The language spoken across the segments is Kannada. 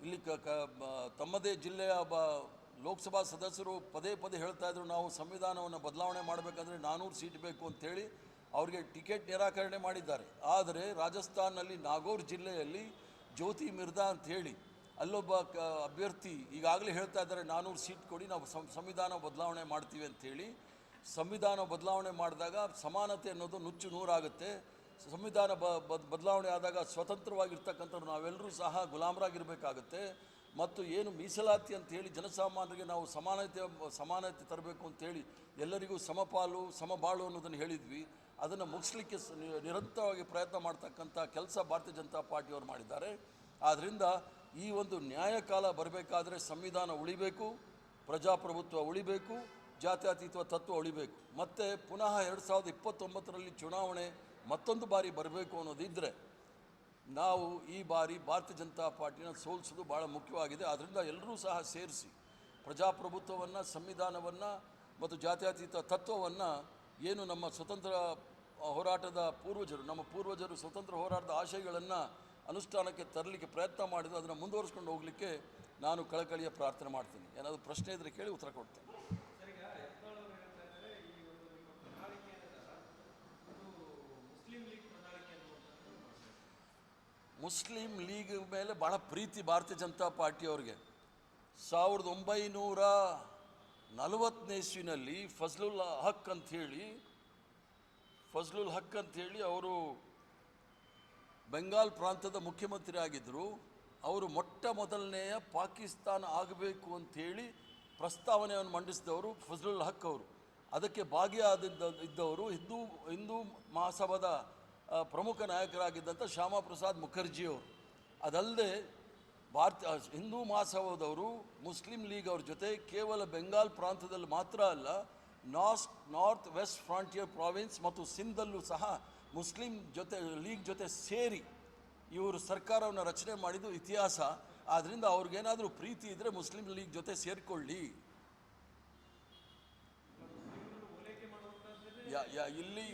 ಇಲ್ಲಿ ತಮ್ಮದೇ ಜಿಲ್ಲೆಯ ಲೋಕಸಭಾ ಸದಸ್ಯರು ಪದೇ ಪದೇ ಹೇಳ್ತಾ ಇದ್ರು, ನಾವು ಸಂವಿಧಾನವನ್ನು ಬದಲಾವಣೆ ಮಾಡಬೇಕಂದ್ರೆ 400 ಸೀಟ್ ಬೇಕು ಅಂತೇಳಿ ಅವರಿಗೆ ಟಿಕೆಟ್ ನಿರಾಕರಣೆ ಮಾಡಿದ್ದಾರೆ. ಆದರೆ ರಾಜಸ್ಥಾನಲ್ಲಿ ನಾಗೌರ್ ಜಿಲ್ಲೆಯಲ್ಲಿ ಜ್ಯೋತಿ ಮಿರ್ದಾ ಅಂತ ಹೇಳಿ ಅಲ್ಲೊಬ್ಬ ಅಭ್ಯರ್ಥಿ ಈಗಾಗಲೇ ಹೇಳ್ತಾ ಇದ್ದಾರೆ 400 ಸೀಟ್ ಕೊಡಿ, ನಾವು ಸಂವಿಧಾನ ಬದಲಾವಣೆ ಮಾಡ್ತೀವಿ ಅಂಥೇಳಿ. ಸಂವಿಧಾನ ಬದಲಾವಣೆ ಮಾಡಿದಾಗ ಸಮಾನತೆ ಅನ್ನೋದು ನುಚ್ಚು ನೂರಾಗುತ್ತೆ. ಸಂವಿಧಾನ ಬದಲಾವಣೆ ಆದಾಗ ಸ್ವತಂತ್ರವಾಗಿರ್ತಕ್ಕಂಥವ್ರು ನಾವೆಲ್ಲರೂ ಸಹ ಗುಲಾಮರಾಗಿರಬೇಕಾಗತ್ತೆ. ಮತ್ತು ಏನು ಮೀಸಲಾತಿ ಅಂಥೇಳಿ ಜನಸಾಮಾನ್ಯರಿಗೆ ನಾವು ಸಮಾನತೆ ತರಬೇಕು ಅಂಥೇಳಿ ಎಲ್ಲರಿಗೂ ಸಮಪಾಲು ಸಮಬಾಳು ಅನ್ನೋದನ್ನು ಹೇಳಿದ್ವಿ. ಅದನ್ನು ಮುಗಿಸ್ಲಿಕ್ಕೆ ನಿರಂತರವಾಗಿ ಪ್ರಯತ್ನ ಮಾಡ್ತಕ್ಕಂಥ ಕೆಲಸ ಭಾರತೀಯ ಜನತಾ ಪಾರ್ಟಿಯವರು ಮಾಡಿದ್ದಾರೆ. ಆದ್ದರಿಂದ ಈ ಒಂದು ನ್ಯಾಯಕಾಲ ಬರಬೇಕಾದ್ರೆ ಸಂವಿಧಾನ ಉಳಿಬೇಕು, ಪ್ರಜಾಪ್ರಭುತ್ವ ಉಳಿಬೇಕು, ಜಾತ್ಯತೀತ ತತ್ವ ಉಳಿಬೇಕು. ಮತ್ತು ಪುನಃ 2029ರಲ್ಲಿ ಚುನಾವಣೆ ಮತ್ತೊಂದು ಬಾರಿ ಬರಬೇಕು ಅನ್ನೋದಿದ್ದರೆ ನಾವು ಈ ಬಾರಿ ಭಾರತೀಯ ಜನತಾ ಪಾರ್ಟಿನ ಸೋಲಿಸೋದು ಭಾಳ ಮುಖ್ಯವಾಗಿದೆ. ಆದ್ದರಿಂದ ಎಲ್ಲರೂ ಸಹ ಸೇರಿಸಿ ಪ್ರಜಾಪ್ರಭುತ್ವವನ್ನು, ಸಂವಿಧಾನವನ್ನು ಮತ್ತು ಜಾತ್ಯತೀತ ತತ್ವವನ್ನು ಏನು ನಮ್ಮ ಸ್ವತಂತ್ರ ಹೋರಾಟದ ನಮ್ಮ ಪೂರ್ವಜರು ಸ್ವತಂತ್ರ ಹೋರಾಟದ ಆಶಯಗಳನ್ನು ಅನುಷ್ಠಾನಕ್ಕೆ ತರಲಿಕ್ಕೆ ಪ್ರಯತ್ನ ಮಾಡಿದ್ರು, ಅದನ್ನು ಮುಂದುವರಿಸ್ಕೊಂಡು ಹೋಗಲಿಕ್ಕೆ ನಾನು ಕಳಕಳಿಯ ಪ್ರಾರ್ಥನೆ ಮಾಡ್ತೀನಿ. ಏನಾದರೂ ಪ್ರಶ್ನೆ ಇದ್ದರೆ ಕೇಳಿ ಉತ್ತರ ಕೊಡ್ತೇನೆ. ಮುಸ್ಲಿಂ ಲೀಗ್ ಮೇಲೆ ಭಾಳ ಪ್ರೀತಿ ಭಾರತೀಯ ಜನತಾ ಪಾರ್ಟಿಯವ್ರಿಗೆ. 1940ನೇ ಇಸ್ವಿನಲ್ಲಿ ಫಜ್ಲುಲ್ ಹಕ್ ಅಂಥೇಳಿ ಅವರು ಬೆಂಗಾಲ್ ಪ್ರಾಂತದ ಮುಖ್ಯಮಂತ್ರಿ ಆಗಿದ್ದರು. ಅವರು ಮೊಟ್ಟ ಮೊದಲನೆಯ ಪಾಕಿಸ್ತಾನ ಆಗಬೇಕು ಅಂಥೇಳಿ ಪ್ರಸ್ತಾವನೆಯನ್ನು ಮಂಡಿಸಿದವರು ಫಜ್ಲುಲ್ ಹಕ್ ಅವರು. ಅದಕ್ಕೆ ಭಾಗಿಯಾಗಿದ್ದವರು ಹಿಂದೂ ಮಹಾಸಭಾದ ಪ್ರಮುಖ ನಾಯಕರಾಗಿದ್ದಂಥ ಶ್ಯಾಮಾ ಪ್ರಸಾದ್ ಮುಖರ್ಜಿಯವರು. ಅದಲ್ಲದೆ ಹಿಂದೂ ಮಹಾಸಭಾದವರು ಮುಸ್ಲಿಂ ಲೀಗ್ ಅವ್ರ ಜೊತೆ ಕೇವಲ ಬೆಂಗಾಲ್ ಪ್ರಾಂತದಲ್ಲಿ ಮಾತ್ರ ಅಲ್ಲ, ನಾರ್ತ್ ವೆಸ್ಟ್ ಫ್ರಾಂಟಿಯರ್ ಪ್ರಾವಿನ್ಸ್ ಮತ್ತು ಸಿಂಧಲ್ಲೂ ಸಹ ಮುಸ್ಲಿಂ ಲೀಗ್ ಜೊತೆ ಸೇರಿ ಇವರು ಸರ್ಕಾರವನ್ನು ರಚನೆ ಮಾಡಿದ್ದು ಇತಿಹಾಸ. ಆದ್ದರಿಂದ ಅವ್ರಿಗೇನಾದರೂ ಪ್ರೀತಿ ಇದ್ದರೆ ಮುಸ್ಲಿಂ ಲೀಗ್ ಜೊತೆ ಸೇರಿಕೊಳ್ಳಿ. ಇಲ್ಲಿ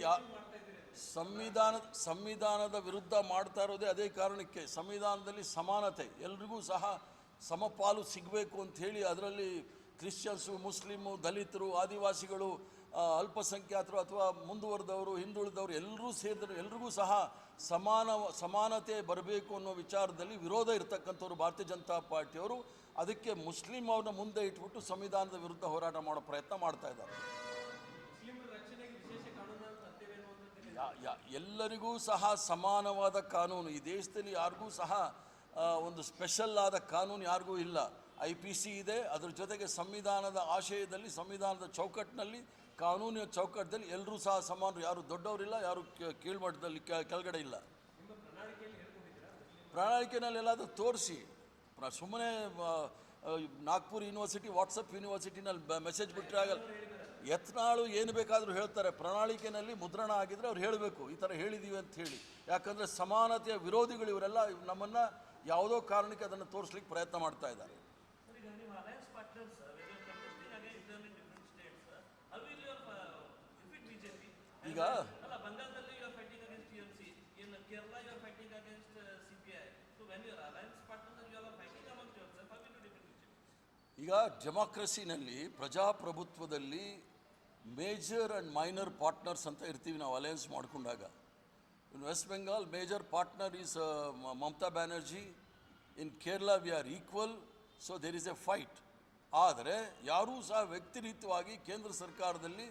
ಸಂವಿಧಾನದ ವಿರುದ್ಧ ಮಾಡ್ತಾ ಇರೋದೇ ಅದೇ ಕಾರಣಕ್ಕೆ. ಸಂವಿಧಾನದಲ್ಲಿ ಸಮಾನತೆ, ಎಲ್ರಿಗೂ ಸಹ ಸಮಪಾಲು ಸಿಗಬೇಕು ಅಂಥೇಳಿ ಅದರಲ್ಲಿ ಕ್ರಿಶ್ಚಿಯನ್ಸು, ಮುಸ್ಲಿಮು, ದಲಿತರು, ಆದಿವಾಸಿಗಳು, ಅಲ್ಪಸಂಖ್ಯಾತರು ಅಥವಾ ಮುಂದುವರೆದವರು, ಹಿಂದುಳಿದವರು ಎಲ್ಲರೂ ಸೇರಿದ್ರು ಎಲ್ರಿಗೂ ಸಹ ಸಮಾನತೆ ಬರಬೇಕು ಅನ್ನೋ ವಿಚಾರದಲ್ಲಿ ವಿರೋಧ ಇರತಕ್ಕಂಥವ್ರು ಭಾರತೀಯ ಜನತಾ ಪಾರ್ಟಿಯವರು. ಅದಕ್ಕೆ ಮುಸ್ಲಿಂ ಅವ್ರನ್ನ ಮುಂದೆ ಇಟ್ಬಿಟ್ಟು ಸಂವಿಧಾನದ ವಿರುದ್ಧ ಹೋರಾಟ ಮಾಡೋ ಪ್ರಯತ್ನ ಮಾಡ್ತಾ ಇದ್ದಾರೆ. ಎಲ್ಲರಿಗೂ ಸಹ ಸಮಾನವಾದ ಕಾನೂನು ಈ ದೇಶದಲ್ಲಿ ಯಾರಿಗೂ ಸಹ ಒಂದು ಸ್ಪೆಷಲ್ ಆದ ಕಾನೂನು ಯಾರಿಗೂ ಇಲ್ಲ. IPC ಇದೆ, ಅದರ ಜೊತೆಗೆ ಸಂವಿಧಾನದ ಆಶಯದಲ್ಲಿ, ಸಂವಿಧಾನದ ಚೌಕಟ್ಟಿನಲ್ಲಿ, ಕಾನೂನಿನ ಚೌಕಟ್ಟದಲ್ಲಿ ಎಲ್ಲರೂ ಸಹ ಸಮಾನರು. ಯಾರು ದೊಡ್ಡವರಿಲ್ಲ, ಯಾರು ಕೀಳ್ಮಟ್ಟದಲ್ಲಿ ಕೆಳಗಡೆ ಇಲ್ಲ. ಪ್ರಣಾಳಿಕೆಯಲ್ಲಿ ಎಲ್ಲಾದರೂ ತೋರಿಸಿ. ಸುಮ್ಮನೆ ನಾಗ್ಪುರ್ ಯೂನಿವರ್ಸಿಟಿ, ವಾಟ್ಸಪ್ ಯೂನಿವರ್ಸಿಟಿನಲ್ಲಿ ಮೆಸೇಜ್ ಬಿಟ್ಟರೆ ಆಗಲ್ಲ. ಯತ್ನಾಳು ಏನು ಬೇಕಾದರೂ ಹೇಳ್ತಾರೆ, ಪ್ರಣಾಳಿಕೆಯಲ್ಲಿ ಮುದ್ರಣ ಆಗಿದ್ದರೆ ಅವ್ರು ಹೇಳಬೇಕು ಈ ಥರ ಹೇಳಿದ್ದೀವಿ ಅಂತ ಹೇಳಿ. ಯಾಕಂದರೆ ಸಮಾನತೆಯ ವಿರೋಧಿಗಳು ಇವರೆಲ್ಲ ನಮ್ಮನ್ನು ಯಾವುದೋ ಕಾರಣಕ್ಕೆ ಅದನ್ನು ತೋರಿಸ್ಲಿಕ್ಕೆ ಪ್ರಯತ್ನ ಮಾಡ್ತಾ ಇದ್ದಾರೆ. ಈಗ ಡೆಮಾಕ್ರಸಿನಲ್ಲಿ, ಪ್ರಜಾಪ್ರಭುತ್ವದಲ್ಲಿ ಮೇಜರ್ ಆ್ಯಂಡ್ ಮೈನರ್ ಪಾರ್ಟ್ನರ್ಸ್ ಅಂತ ಇರ್ತೀವಿ ನಾವು ಅಲಯನ್ಸ್ ಮಾಡಿಕೊಂಡಾಗ. In West Bengal major partner is Mamata Banerjee. In Kerala we are equal, so there is a fight. ಆದರೆ ಯಾರೂ ಸಹ ವ್ಯಕ್ತಿರಿತವಾಗಿ ಕೇಂದ್ರ ಸರ್ಕಾರದಲ್ಲಿ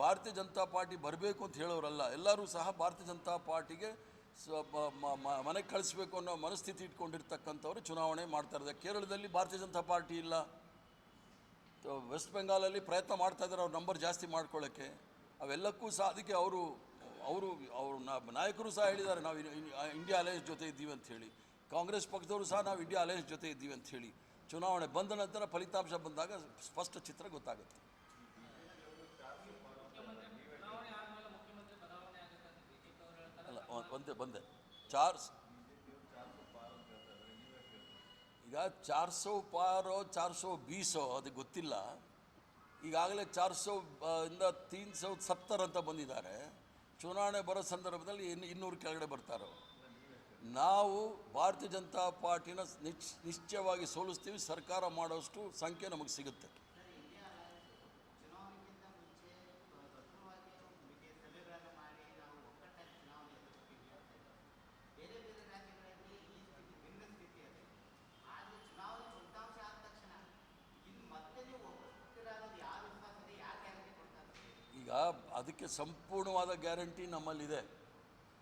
ಭಾರತೀಯ ಜನತಾ ಪಾರ್ಟಿ ಬರಬೇಕು ಅಂತ ಹೇಳೋರಲ್ಲ. ಎಲ್ಲರೂ ಸಹ ಭಾರತೀಯ ಜನತಾ ಪಾರ್ಟಿಗೆ ಮನೆಗೆ ಕಳಿಸ್ಬೇಕು ಅನ್ನೋ ಮನಸ್ಥಿತಿ ಇಟ್ಕೊಂಡಿರ್ತಕ್ಕಂಥವ್ರು ಚುನಾವಣೆ ಮಾಡ್ತಾ ಇದ್ದಾರೆ. ಕೇರಳದಲ್ಲಿ ಭಾರತೀಯ ಜನತಾ ಪಾರ್ಟಿ ಇಲ್ಲ, ವೆಸ್ಟ್ ಬೆಂಗಾಲಲ್ಲಿ ಪ್ರಯತ್ನ ಮಾಡ್ತಾ ಇದ್ದಾರೆ ಅವ್ರ ನಂಬರ್ ಜಾಸ್ತಿ ಮಾಡ್ಕೊಳ್ಳೋಕ್ಕೆ. ಅವೆಲ್ಲಕ್ಕೂ ಸಹ ಅದಕ್ಕೆ ಅವರು ನಾಯಕರು ಸಹ ಹೇಳಿದ್ದಾರೆ ನಾವು ಇಂಡಿಯಾ ಅಲಯನ್ಸ್ ಜೊತೆ ಇದ್ದೀವಿ ಅಂಥೇಳಿ. ಕಾಂಗ್ರೆಸ್ ಪಕ್ಷದವರು ಸಹ ನಾವು ಇಂಡಿಯಾ ಅಲಯನ್ಸ್ ಜೊತೆ ಇದ್ದೀವಿ ಅಂಥೇಳಿ. ಚುನಾವಣೆ ಬಂದ ನಂತರ ಫಲಿತಾಂಶ ಬಂದಾಗ ಸ್ಪಷ್ಟ ಚಿತ್ರ ಗೊತ್ತಾಗುತ್ತೆ. ಅಲ್ಲ ಬಂದೆ ಈಗ 400 ಪಾರೋ 420 ಅದು ಗೊತ್ತಿಲ್ಲ. ಈಗಾಗಲೇ 400 370 ಅಂತ ಬಂದಿದ್ದಾರೆ. ಚುನಾವಣೆ ಬರೋ ಸಂದರ್ಭದಲ್ಲಿ 200 ಕೆಳಗಡೆ ಬರ್ತಾರೆ. ನಾವು ಭಾರತೀಯ ಜನತಾ ಪಾರ್ಟಿನ ನಿಶ್ಚಯವಾಗಿ ಸೋಲಿಸ್ತೀವಿ. ಸರ್ಕಾರ ಮಾಡೋಷ್ಟು ಸಂಖ್ಯೆ ನಮಗೆ ಸಿಗುತ್ತೆ. ಈಗ ಅದಕ್ಕೆ ಸಂಪೂರ್ಣವಾದ ಗ್ಯಾರಂಟಿ ನಮ್ಮಲ್ಲಿದೆ.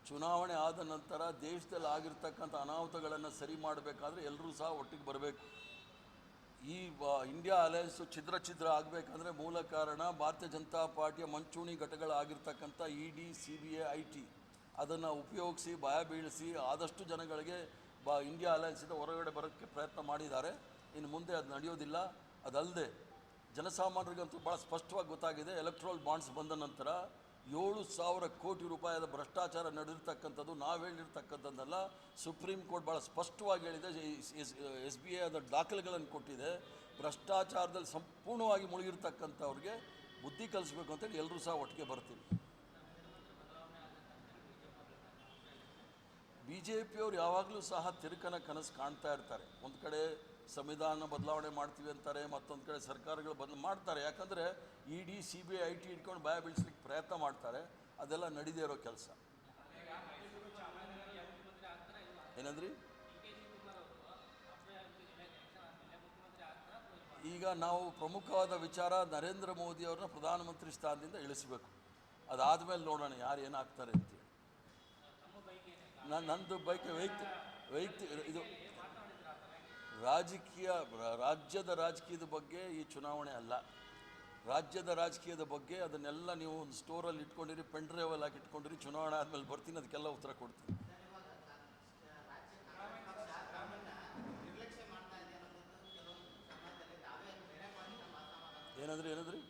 ಚುನಾವಣೆ ಆದ ನಂತರ ದೇಶದಲ್ಲಿ ಆಗಿರ್ತಕ್ಕಂಥ ಅನಾಹುತಗಳನ್ನು ಸರಿ ಮಾಡಬೇಕಾದ್ರೆ ಎಲ್ಲರೂ ಸಹ ಒಟ್ಟಿಗೆ ಬರಬೇಕು. ಈ ಇಂಡಿಯಾ ಅಲಯನ್ಸು ಛಿದ್ರ ಆಗಬೇಕಂದ್ರೆ ಮೂಲ ಕಾರಣ ಭಾರತೀಯ ಜನತಾ ಪಾರ್ಟಿಯ ಮಂಚೂಣಿ ಘಟಕಗಳಾಗಿರ್ತಕ್ಕಂಥ ED, CBI, IT ಅದನ್ನು ಉಪಯೋಗಿಸಿ ಭಯ ಬೀಳಿಸಿ ಆದಷ್ಟು ಜನಗಳಿಗೆ ಇಂಡಿಯಾ ಅಲಯನ್ಸಿಂದ ಹೊರಗಡೆ ಬರೋಕ್ಕೆ ಪ್ರಯತ್ನ ಮಾಡಿದ್ದಾರೆ. ಇನ್ನು ಮುಂದೆ ಅದು ನಡೆಯೋದಿಲ್ಲ. ಅದಲ್ಲದೆ ಜನಸಾಮಾನ್ಯರಿಗಂತೂ ಭಾಳ ಸ್ಪಷ್ಟವಾಗಿ ಗೊತ್ತಾಗಿದೆ. ಎಲೆಕ್ಟ್ರಲ್ ಬಾಂಡ್ಸ್ ಬಂದ ನಂತರ 7,000 ಕೋಟಿ ರೂಪಾಯಿಯ ಭ್ರಷ್ಟಾಚಾರ ನಡೆದಿರ್ತಕ್ಕಂಥದ್ದು ನಾವು ಹೇಳಿರ್ತಕ್ಕಂಥದ್ದಲ್ಲ. ಸುಪ್ರೀಂ ಕೋರ್ಟ್ ಭಾಳ ಸ್ಪಷ್ಟವಾಗಿ ಹೇಳಿದೆ. SBI ಅದರ ದಾಖಲೆಗಳನ್ನು ಕೊಟ್ಟಿದೆ. ಭ್ರಷ್ಟಾಚಾರದಲ್ಲಿ ಸಂಪೂರ್ಣವಾಗಿ ಮುಳುಗಿರ್ತಕ್ಕಂಥವ್ರಿಗೆ ಬುದ್ಧಿ ಕಲಿಸ್ಬೇಕು ಅಂತೇಳಿ ಎಲ್ಲರೂ ಸಹ ಒಟ್ಟಿಗೆ ಬರ್ತೀವಿ. BJPಯವರು ಯಾವಾಗಲೂ ಸಹ ತಿರುಕನ ಕನಸು ಕಾಣ್ತಾ ಇರ್ತಾರೆ. ಒಂದು ಕಡೆ ಸಂವಿಧಾನ ಬದಲಾವಣೆ ಮಾಡ್ತೀವಿ ಅಂತಾರೆ, ಮತ್ತೊಂದು ಕಡೆ ಸರ್ಕಾರಗಳು ಮಾಡ್ತಾರೆ. ಯಾಕಂದರೆ ED, CBI, IT ಇಟ್ಕೊಂಡು ಭಯ ಬೀಳಿಸ್ಲಿಕ್ಕೆ ಪ್ರಯತ್ನ ಮಾಡ್ತಾರೆ. ಅದೆಲ್ಲ ನಡೀದೇ ಇರೋ ಕೆಲಸ. ಏನಂದ್ರಿ? ಈಗ ನಾವು ಪ್ರಮುಖವಾದ ವಿಚಾರ ನರೇಂದ್ರ ಮೋದಿಯವ್ರನ್ನ ಪ್ರಧಾನಮಂತ್ರಿ ಸ್ಥಾನದಿಂದ ಇಳಿಸಬೇಕು. ಅದಾದಮೇಲೆ ನೋಡೋಣ ಯಾರು ಏನಾಗ್ತಾರೆ ಅಂತೇಳಿ. ನಂದು ಇದು ರಾಜ್ಯದ ರಾಜಕೀಯದ ಬಗ್ಗೆ ಈ ಚುನಾವಣೆ ಅಲ್ಲ. ರಾಜ್ಯದ ರಾಜಕೀಯದ ಬಗ್ಗೆ ಅದನ್ನೆಲ್ಲ ನೀವು ಒಂದು ಸ್ಟೋರಲ್ಲಿ ಇಟ್ಕೊಂಡಿರಿ, ಪೆನ್ ಡ್ರೈವಲ್ಲಿ ಹಾಕಿ ಇಟ್ಕೊಂಡಿರಿ. ಚುನಾವಣೆ ಆದಮೇಲೆ ಬರ್ತೀನಿ, ಅದಕ್ಕೆಲ್ಲ ಉತ್ತರ ಕೊಡ್ತೀನಿ. ಏನಂದ್ರಿ?